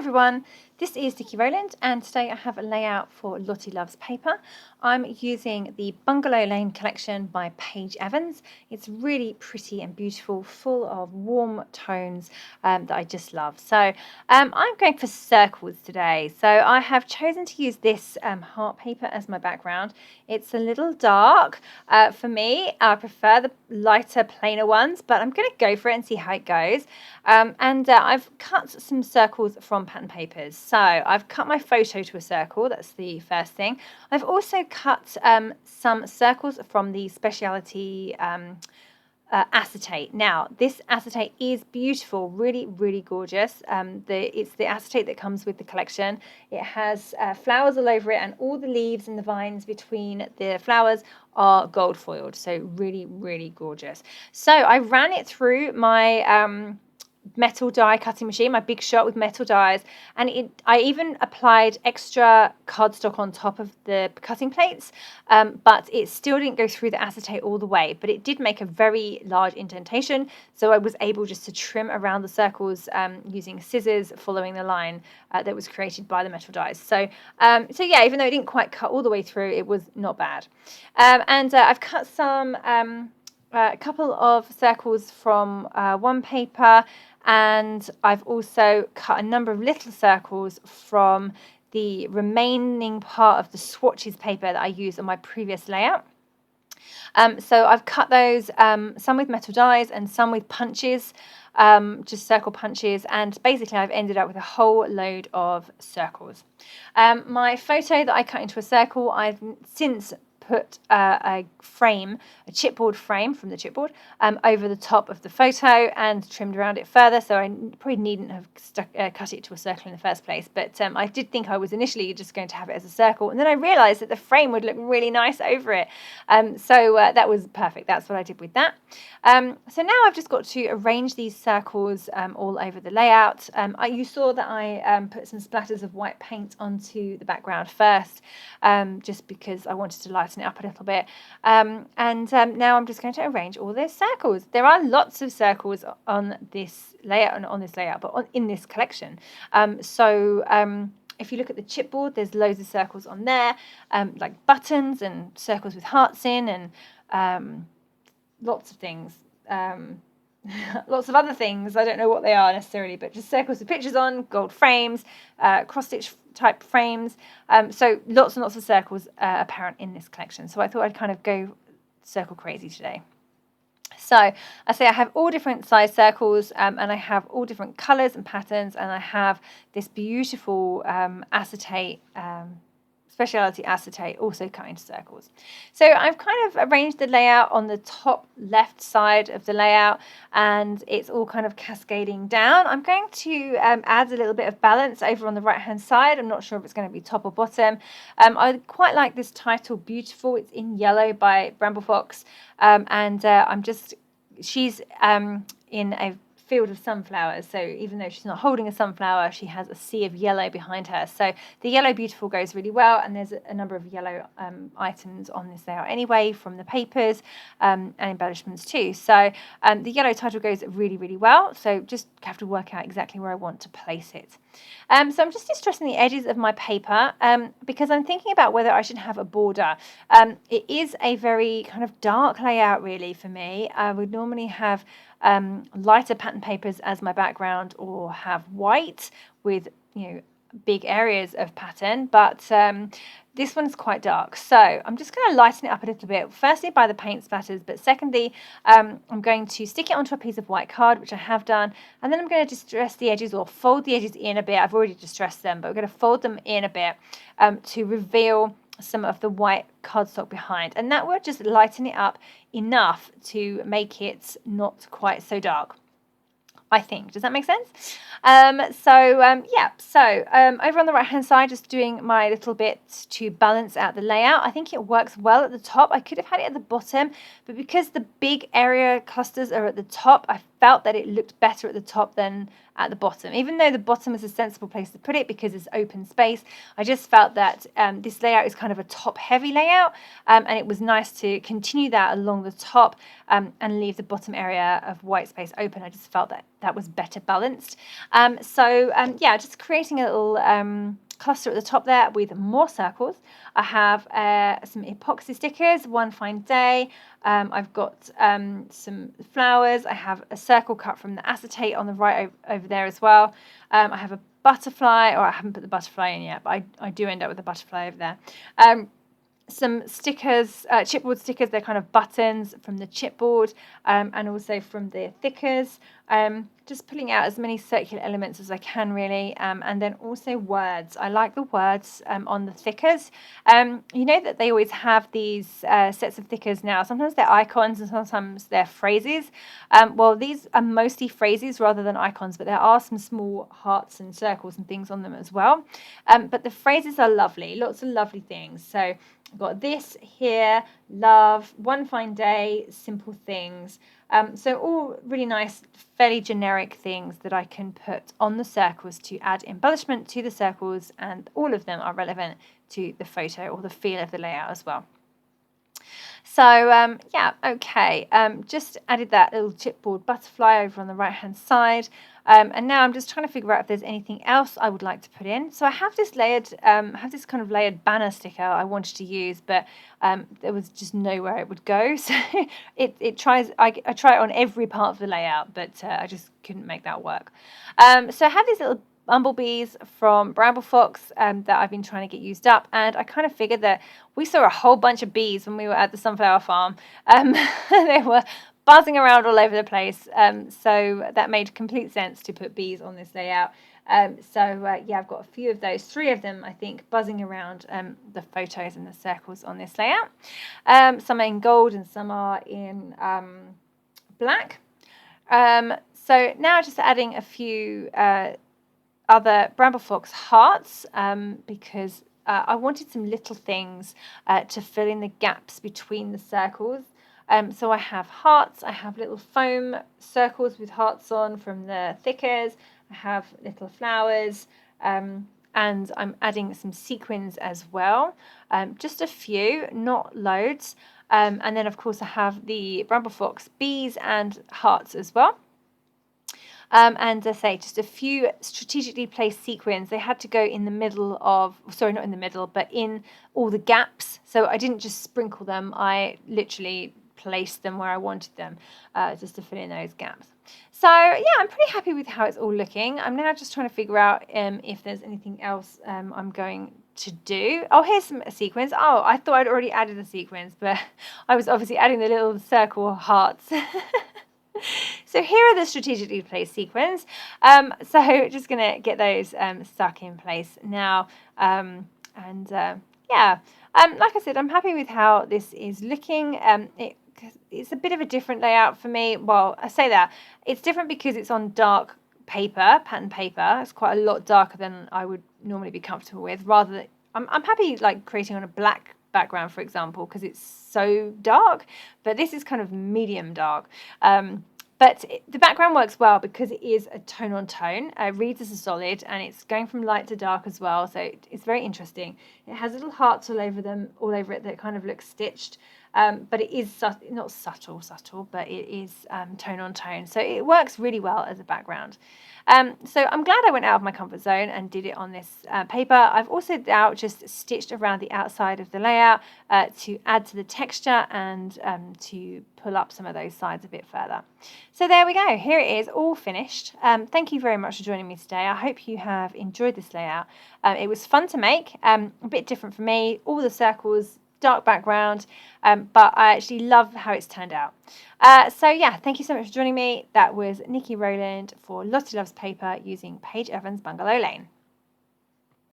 everyone, this is Dickie Rowland and today I have a layout for Lottie Loves Paper. I'm using the Bungalow Lane collection by Paige Evans. It's really pretty and beautiful, full of warm tones that I just love. So I'm going for circles today. So I have chosen to use this heart paper as my background. It's a little dark for me. I prefer the lighter, plainer ones, but I'm going to go for it and see how it goes. I've cut some circles from pattern papers. So I've cut my photo to a circle. That's the first thing. I've also cut some circles from the Speciality Acetate. Now, this acetate is beautiful, really, really gorgeous. It's the acetate that comes with the collection. It has flowers all over it, and all the leaves and the vines between the flowers are gold foiled. So really, really gorgeous. So I ran it through my metal die cutting machine, my big shot with metal dies, and I even applied extra cardstock on top of the cutting plates, but it still didn't go through the acetate all the way, but it did make a very large indentation, so I was able just to trim around the circles using scissors following the line that was created by the metal dies. So yeah, even though it didn't quite cut all the way through, it was not bad. I've cut some a couple of circles from one paper, and I've also cut a number of little circles from the remaining part of the swatches paper that I used on my previous layout. So I've cut those, some with metal dies and some with punches, just circle punches, and basically I've ended up with a whole load of circles. My photo that I cut into a circle, I've since put a chipboard frame from the chipboard over the top of the photo and trimmed around it further, so I probably needn't have cut it to a circle in the first place, but I did think I was initially just going to have it as a circle, and then I realised that the frame would look really nice over it, so that was perfect. That's what I did with that. So now I've just got to arrange these circles all over the layout. You saw that I put some splatters of white paint onto the background first, just because I wanted to lighten it up a little bit, now I'm just going to arrange all those circles. There are lots of circles on this layout, but in this collection. If you look at the chipboard, there's loads of circles on there, like buttons and circles with hearts in, and lots of things. Lots of other things. I don't know what they are necessarily, but just circles with pictures on, gold frames, cross-stitch type frames. So lots and lots of circles apparent in this collection. So I thought I'd kind of go circle crazy today. So I say I have all different size circles, and I have all different colours and patterns, and I have this beautiful acetate, Speciality Acetate, also cut into circles. So I've kind of arranged the layout on the top left side of the layout, and it's all kind of cascading down. I'm going to add a little bit of balance over on the right hand side. I'm not sure if it's going to be top or bottom. I quite like this title, Beautiful. It's in yellow by Bramblefox, she's in a field of sunflowers, so even though she's not holding a sunflower, she has a sea of yellow behind her, so the yellow beautiful goes really well, and there's a number of yellow items on this layout anyway from the papers and embellishments too, so the yellow title goes really, really well, so just have to work out exactly where I want to place it. So I'm just distressing the edges of my paper because I'm thinking about whether I should have a border. It is a very kind of dark layout really for me. I would normally have lighter pattern papers as my background, or have white with big areas of pattern, but this one's quite dark, so I'm just going to lighten it up a little bit, firstly by the paint splatters, but secondly I'm going to stick it onto a piece of white card, which I have done, and then I'm going to distress the edges, or fold the edges in a bit. I've already distressed them, but we're going to fold them in a bit to reveal some of the white cardstock behind, and that will just lighten it up enough to make it not quite so dark, I think. Does that make sense? Over on the right hand side, just doing my little bit to balance out the layout. I think it works well at the top. I could have had it at the bottom, but because the big area clusters are at the top, I felt that it looked better at the top than at the bottom. Even though the bottom is a sensible place to put it because it's open space, I just felt that this layout is kind of a top-heavy layout, and it was nice to continue that along the top and leave the bottom area of white space open. I just felt that that was better balanced. Yeah, just creating a little cluster at the top there with more circles. I have some epoxy stickers, One Fine Day. I've got some flowers. I have a circle cut from the acetate on the right over there as well. I have a butterfly, or I haven't put the butterfly in yet, but I do end up with a butterfly over there. Some stickers, chipboard stickers, they're kind of buttons from the chipboard and also from the thickers. Just pulling out as many circular elements as I can, really, and then also words. I like the words on the thickers. You know that they always have these sets of thickers now. Sometimes they're icons and sometimes they're phrases. Well, these are mostly phrases rather than icons, but there are some small hearts and circles and things on them as well. But the phrases are lovely, lots of lovely things. So I've got this here, love, One Fine Day, simple things. So all really nice, fairly generic things that I can put on the circles to add embellishment to the circles, and all of them are relevant to the photo or the feel of the layout as well. So yeah, okay, just added that little chipboard butterfly over on the right hand side, and now I'm just trying to figure out if there's anything else I would like to put in. So I have this layered, kind of layered banner sticker I wanted to use, but there was just nowhere it would go. So I try it on every part of the layout, but I just couldn't make that work. So I have these little bumblebees from Bramble Fox that I've been trying to get used up, and I kind of figured that we saw a whole bunch of bees when we were at the sunflower farm. They were buzzing around all over the place, so that made complete sense to put bees on this layout. Yeah, I've got a few of those, 3 of them I think, buzzing around the photos and the circles on this layout. Some are in gold and some are in black. So now just adding a few other Bramble Fox hearts because I wanted some little things to fill in the gaps between the circles. So I have hearts, I have little foam circles with hearts on from the thickers, I have little flowers, and I'm adding some sequins as well, just a few, not loads. And then of course I have the Bramble Fox bees and hearts as well. And as I say, just a few strategically placed sequins. They had to go in the middle of, sorry, not in the middle, but in all the gaps. So I didn't just sprinkle them. I literally placed them where I wanted them just to fill in those gaps. So yeah, I'm pretty happy with how it's all looking. I'm now just trying to figure out if there's anything else I'm going to do. Oh, here's some sequins. Oh, I thought I'd already added the sequins, but I was obviously adding the little circle hearts. So here are the strategically placed sequins. So just going to get those stuck in place now. Yeah, like I said, I'm happy with how this is looking. It's a bit of a different layout for me. Well, I say that. It's different because it's on dark paper, pattern paper. It's quite a lot darker than I would normally be comfortable with. Rather than, I'm happy like creating on a black background, for example, because it's so dark, but this is kind of medium dark. But the background works well because it is a tone on tone. It reads as a solid, and it's going from light to dark as well. So it's very interesting. It has little hearts all over it that kind of look stitched. But it is not subtle, but it is tone on tone. So it works really well as a background. So I'm glad I went out of my comfort zone and did it on this paper. I've also now just stitched around the outside of the layout to add to the texture and to pull up some of those sides a bit further. So there we go. Here it is, all finished. Thank you very much for joining me today. I hope you have enjoyed this layout. It was fun to make, a bit different for me. All the circles, dark background, but I actually love how it's turned out. So yeah, thank you so much for joining me. That was Nikki Rowland for Lottie Loves Paper using Paige Evans Bungalow Lane.